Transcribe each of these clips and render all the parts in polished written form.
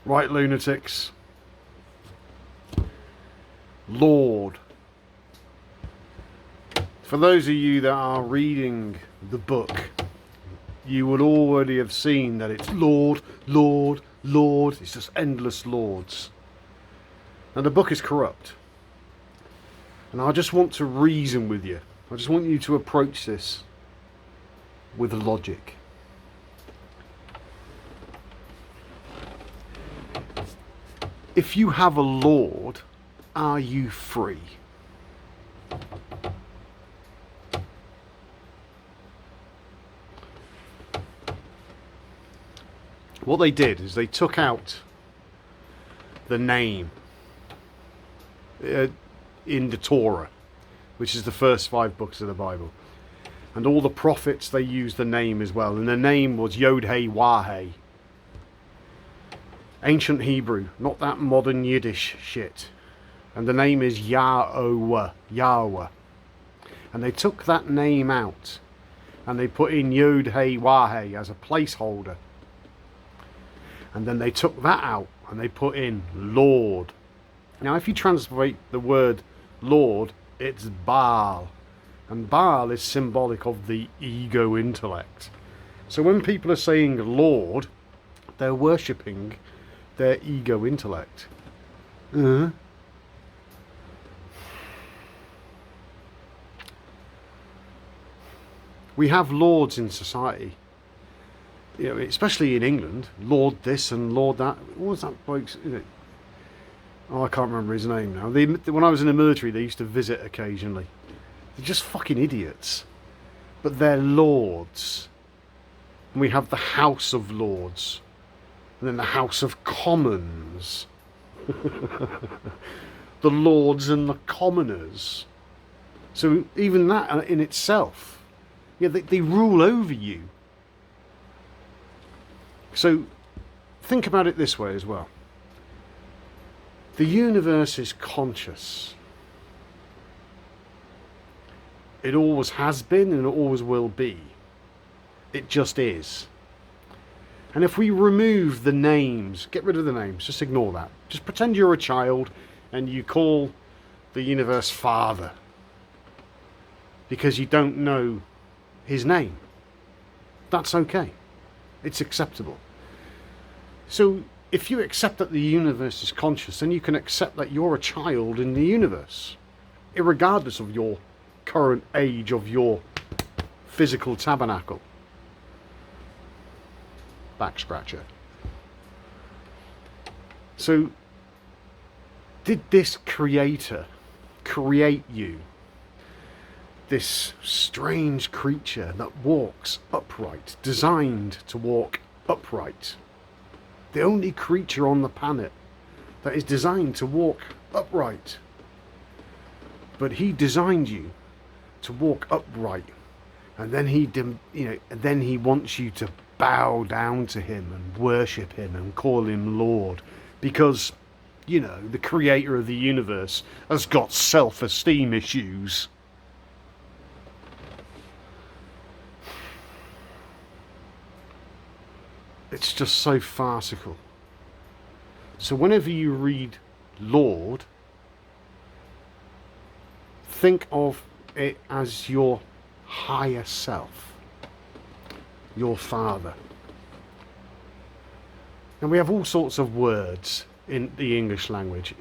Right, lunatics. Lord. For those of you that are reading the book, you would already have seen that it's Lord, Lord, Lord. It's just endless lords. And the book is corrupt. And I just want to reason with you. I just want you to approach this with logic. If you have a lord, are you free? What they did is they took out the name in the Torah, which is the first 5 books of the Bible. And all the prophets, they used the name as well. And the name was Yod-Heh-Wah-Heh. Ancient Hebrew, not that modern Yiddish shit. And the name is Yahweh, Yahweh. And they took that name out and they put in Yod-Heh-Wah-Heh as a placeholder. And then they took that out and they put in Lord. Now if you translate the word Lord, it's Baal. And Baal is symbolic of the ego intellect. So when people are saying Lord, they're worshipping their ego intellect. We have lords in society, you know, especially in England. Lord this and Lord that. What was that bloke's? Oh, I can't remember his name now. When I was in the military, they used to visit occasionally. They're just fucking idiots, but they're lords. And we have the House of Lords. And then the House of Commons. The Lords and the Commoners. So even that in itself, yeah, they rule over you. So think about it this way as well. The universe is conscious. It always has been and it always will be. It just is. And if we remove the names, get rid of the names, just ignore that. Just pretend you're a child and you call the universe Father because you don't know his name. That's okay. It's acceptable. So if you accept that the universe is conscious, then you can accept that you're a child in the universe, irregardless of your current age of your physical tabernacle. Back scratcher. So did this creator create you, this strange creature that walks upright, designed to walk upright, the only creature on the planet that is designed to walk upright? But he designed you to walk upright, and then then he wants you to bow down to him and worship him and call him Lord, because the creator of the universe has got self-esteem issues. It's just so farcical. So whenever you read Lord, think of it as your higher self, your Father. And we have all sorts of words in the English language.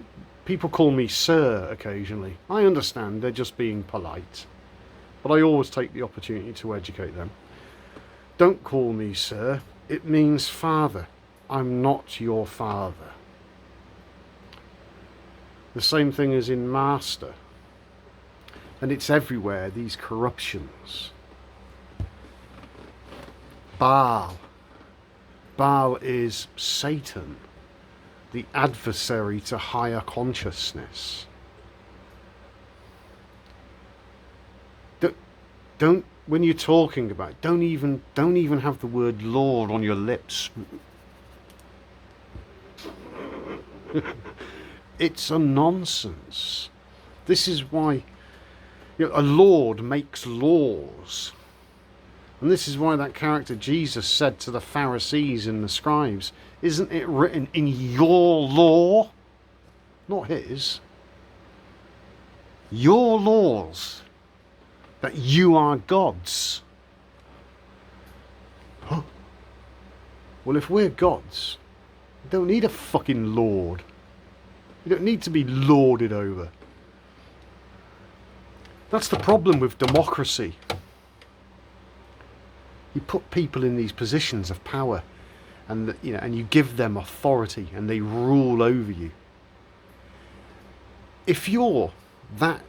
People call me sir occasionally. I understand, they're just being polite, but I always take the opportunity to educate them. Don't call me sir. It means father. I'm not your father. The same thing as in master. And it's everywhere, these corruptions. Baal. Baal is Satan, the adversary to higher consciousness. Don't when you're talking about it, don't even have the word Lord on your lips. It's a nonsense. This is why a lord makes laws. And this is why that character Jesus said to the Pharisees and the scribes, isn't it written in your law? Not his. Your laws. That you are gods. Huh? Well, if we're gods, we don't need a fucking lord. We don't need to be lorded over. That's the problem with democracy. You put people in these positions of power, and and you give them authority, and they rule over you. If you're that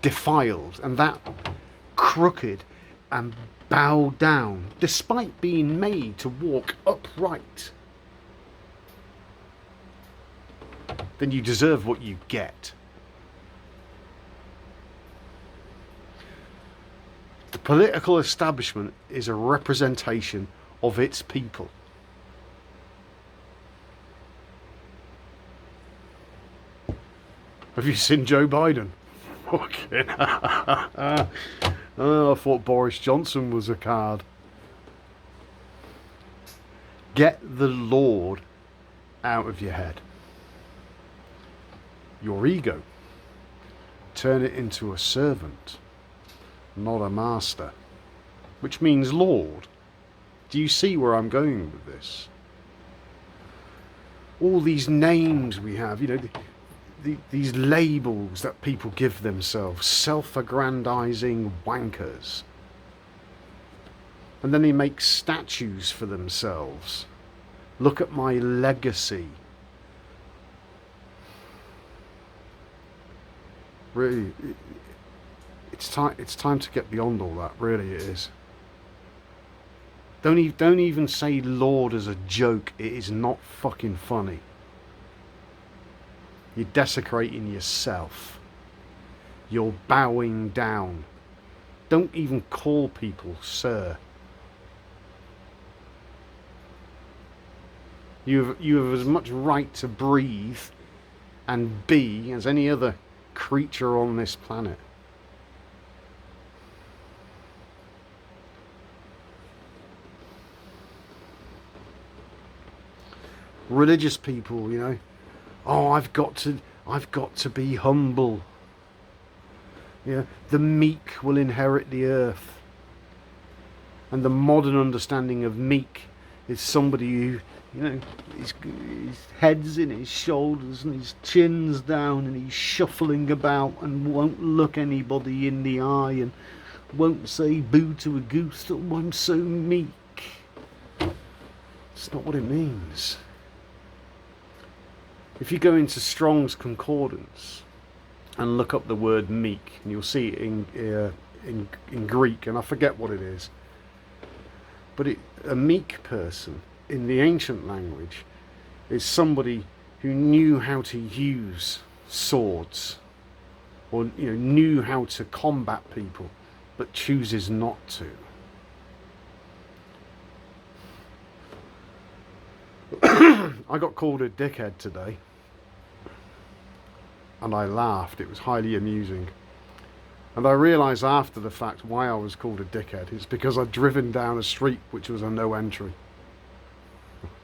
defiled and that crooked and bowed down, despite being made to walk upright, then you deserve what you get. The political establishment is a representation of its people. Have you seen Joe Biden? Fucking oh, I thought Boris Johnson was a card. Get the Lord out of your head. Your ego. Turn it into a servant, not a master, which means Lord. Do you see where I'm going with this? All these names we have, these labels that people give themselves, self-aggrandizing wankers. And then they make statues for themselves. Look at my legacy. Really, it's time to get beyond all that. Really, it is. Don't even say Lord as a joke. It is not fucking funny. You're desecrating yourself. You're bowing down. Don't even call people sir. You have as much right to breathe and be as any other creature on this planet. Religious people, oh, I've got to be humble. The meek will inherit the earth. And the modern understanding of meek is somebody who, his head's in his shoulders and his chin's down and he's shuffling about and won't look anybody in the eye and won't say boo to a goose. Oh, I'm so meek. It's not what it means. If you go into Strong's Concordance and look up the word meek, and you'll see it in Greek, and I forget what it is, but a meek person in the ancient language is somebody who knew how to use swords, or knew how to combat people, but chooses not to. I got called a dickhead today, and I laughed. It was highly amusing. And I realised after the fact why I was called a dickhead. It's because I'd driven down a street which was a no entry.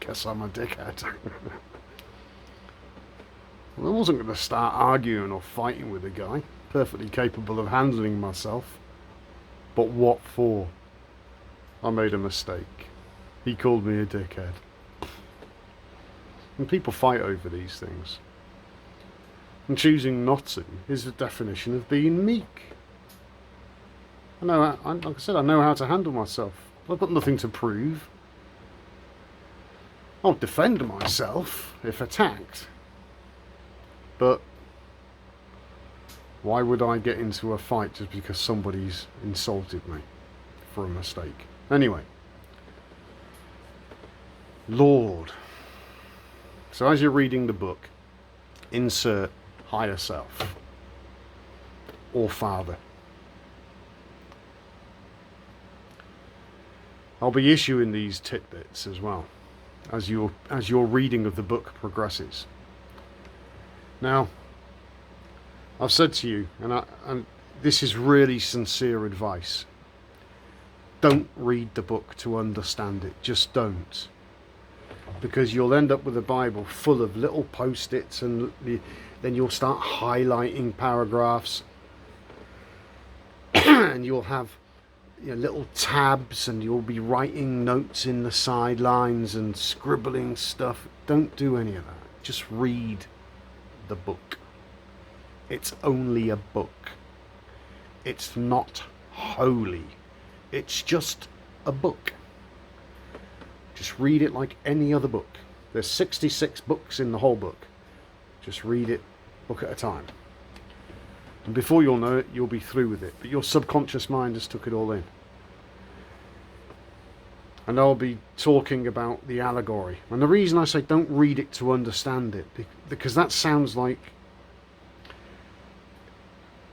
Guess I'm a dickhead. Well, I wasn't going to start arguing or fighting with a guy. Perfectly capable of handling myself. But what for? I made a mistake. He called me a dickhead. And people fight over these things. And choosing not to is the definition of being meek. Like I said, I know how to handle myself. I've got nothing to prove. I'll defend myself if attacked. But why would I get into a fight just because somebody's insulted me for a mistake? Anyway. Lord. So as you're reading the book, insert higher self or father. I'll be issuing these tidbits as well as your reading of the book progresses. Now, I've said to you, and this is really sincere advice, don't read the book to understand it. Just don't. Because you'll end up with a Bible full of little post-its, and then you'll start highlighting paragraphs and you'll have little tabs, and you'll be writing notes in the sidelines and scribbling stuff. Don't do any of that. Just read the book. It's only a book. It's not holy. It's just a book. Just read it like any other book. There's 66 books in the whole book. Just read it book at a time. And before you'll know it, you'll be through with it. But your subconscious mind has took it all in. And I'll be talking about the allegory. And the reason I say don't read it to understand it, because that sounds like...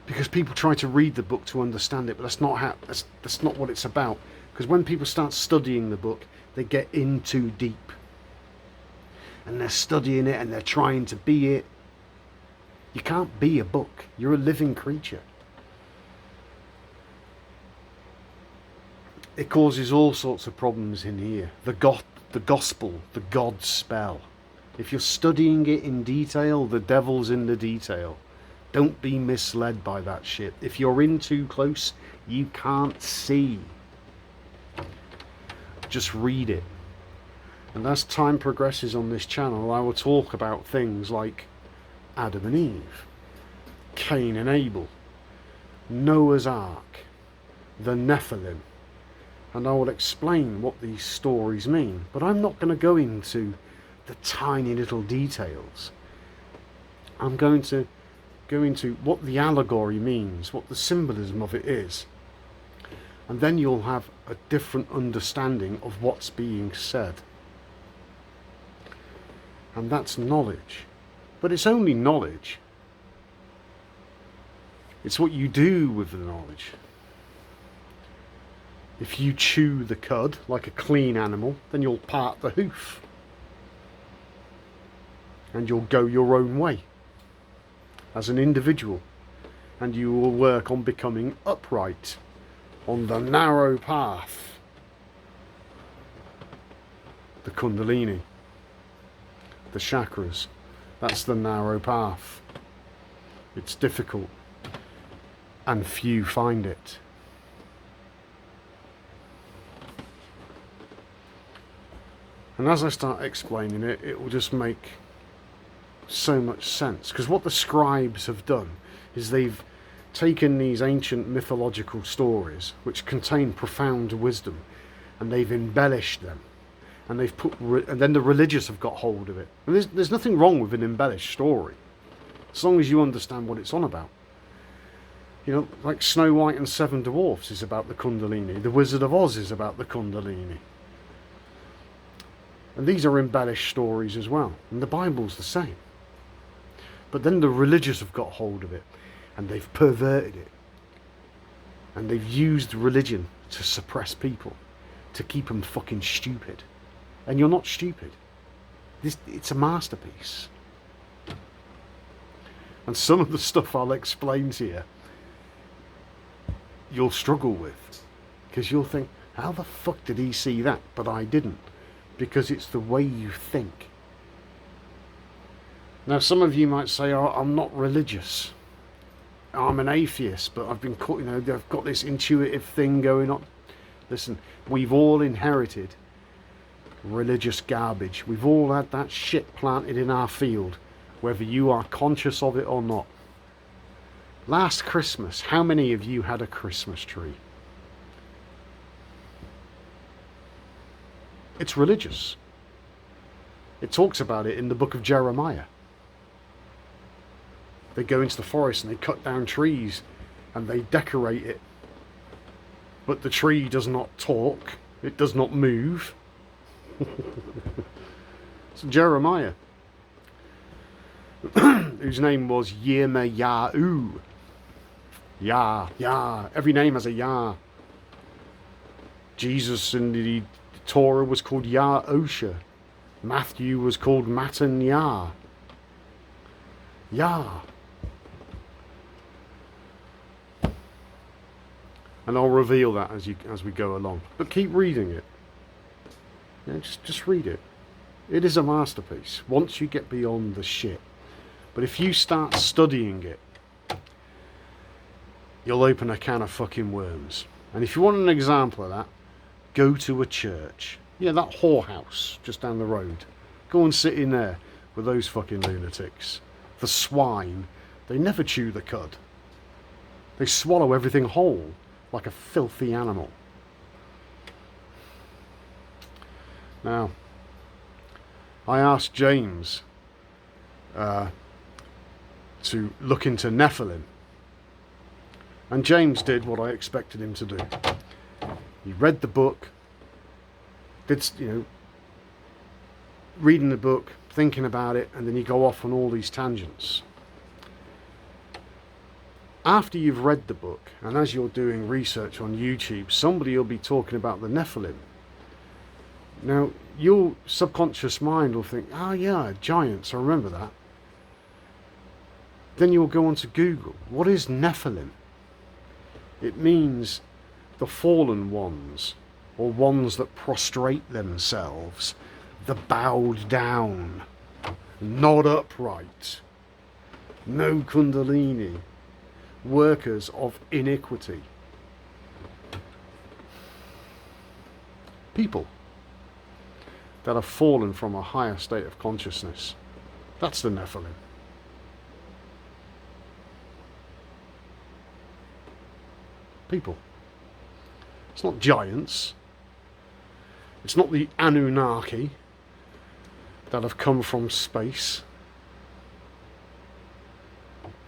Because people try to read the book to understand it, but that's not what it's about. Because when people start studying the book, they get in too deep. And they're studying it and they're trying to be it. You can't be a book. You're a living creature. It causes all sorts of problems in here. The gospel, the God spell. If you're studying it in detail, the devil's in the detail. Don't be misled by that shit. If you're in too close, you can't see. Just read it. And as time progresses on this channel, I will talk about things like Adam and Eve, Cain and Abel, Noah's Ark, the Nephilim. And I will explain what these stories mean. But I'm not going to go into the tiny little details. I'm going to go into what the allegory means, what the symbolism of it is. And then you'll have a different understanding of what's being said. And that's knowledge. But it's only knowledge. It's what you do with the knowledge. If you chew the cud like a clean animal, then you'll part the hoof. And you'll go your own way as an individual. And you will work on becoming upright on the narrow path. The Kundalini. The chakras. That's the narrow path. It's difficult. And few find it. And as I start explaining it, it will just make so much sense. Because what the scribes have done is they've taken these ancient mythological stories, which contain profound wisdom, and they've embellished them. And they've and then the religious have got hold of it. And there's nothing wrong with an embellished story, as long as you understand what it's on about. Like Snow White and Seven Dwarfs is about the Kundalini. The Wizard of Oz is about the Kundalini. And these are embellished stories as well. And the Bible's the same. But then the religious have got hold of it. And they've perverted it. And they've used religion to suppress people. To keep them fucking stupid. And you're not stupid. It's a masterpiece. And some of the stuff I'll explain to you, you'll struggle with. Because you'll think, how the fuck did he see that? But I didn't. Because it's the way you think. Now, some of you might say, oh, I'm not religious. I'm an atheist, but I've been caught, I've got this intuitive thing going on. Listen, we've all inherited religious garbage. We've all had that shit planted in our field, whether you are conscious of it or not. Last Christmas, how many of you had a Christmas tree? It's religious. It talks about it in the book of Jeremiah. They go into the forest and they cut down trees and they decorate it. But the tree does not talk. It does not move. So Jeremiah, whose name was Yirmiyahu. Yah. Every name has a Yah. Jesus in the Torah was called Yah-Osha. Matthew was called Matan-Yah. Yah. And I'll reveal that as we go along. But keep reading it. Yeah, just read it. It is a masterpiece once you get beyond the shit. But if you start studying it, you'll open a can of fucking worms. And if you want an example of that, go to a church. Yeah, that whorehouse just down the road. Go and sit in there with those fucking lunatics. The swine, they never chew the cud. They swallow everything whole, like a filthy animal. Now, I asked James to look into Nephilim. And James did what I expected him to do. He read the book, reading the book, thinking about it, and then you go off on all these tangents. After you've read the book, and as you're doing research on YouTube, somebody will be talking about the Nephilim. Now, your subconscious mind will think, oh yeah, giants, I remember that. Then you'll go on to Google, what is Nephilim? It means the fallen ones, or ones that prostrate themselves, the bowed down, not upright, no kundalini, workers of iniquity. People that have fallen from a higher state of consciousness. That's the Nephilim. People. It's not giants. It's not the Anunnaki that have come from space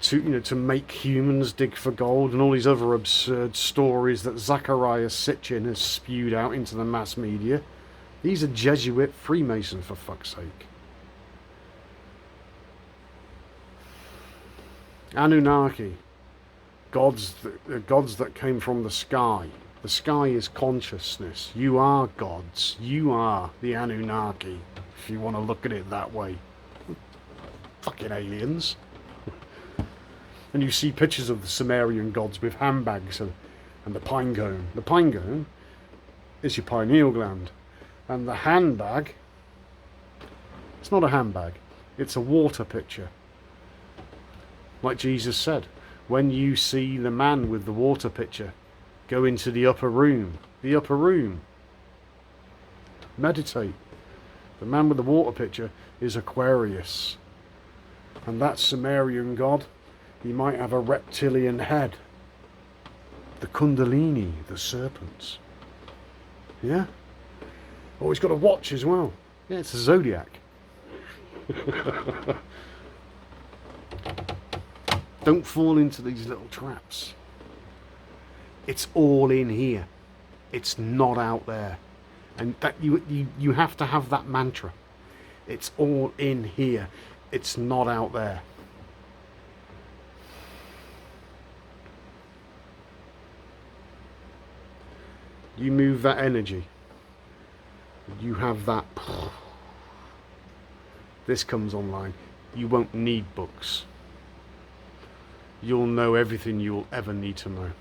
to make humans dig for gold and all these other absurd stories that Zachariah Sitchin has spewed out into the mass media. These are Jesuit Freemasons, for fuck's sake. Anunnaki, gods that came from the sky. The sky is consciousness. You are gods. You are the Anunnaki, if you want to look at it that way. Fucking aliens. And you see pictures of the Sumerian gods with handbags and the pine cone. The pine cone is your pineal gland. And the handbag, it's not a handbag, it's a water pitcher. Like Jesus said, when you see the man with the water pitcher, go into the upper room. The upper room. Meditate. The man with the water pitcher is Aquarius. And that Sumerian god, he might have a reptilian head. The Kundalini, the serpents. Yeah? Oh, he's got a watch as well. Yeah, it's a zodiac. Don't fall into these little traps. It's all in here. It's not out there. And that you have to have that mantra. It's all in here. It's not out there. You move that energy. You have that. This comes online. You won't need books. You'll know everything you'll ever need to know.